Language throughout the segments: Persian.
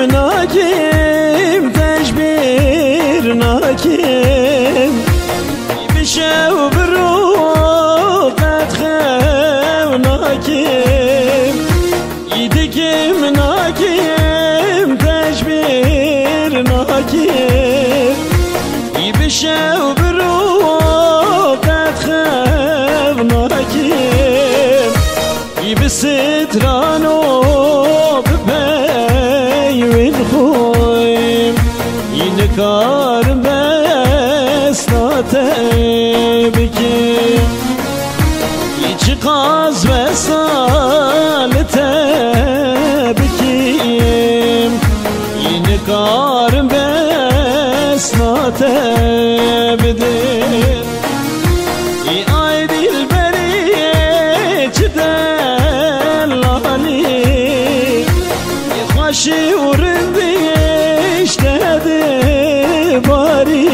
ناكم تشبير ناكم بشو بروح تخاو ناكم يدكم ناكم تشبير ناكم بشو بروح تخاو ناكم بسترانو ينكار بس ناتبكي يجقاز وصال تبكي ينكار بس ناتبدي يعيدي البرية جدلالي يخشي ورندي باري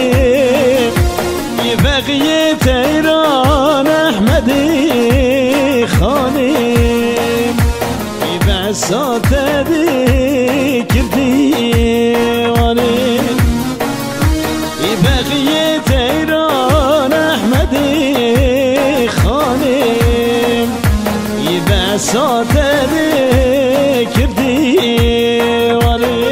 يبغي تيران أحمدي خاني يبعثات ذكرتي واني يبغي تيران أحمدي خاني يبعثات ذكرتي واني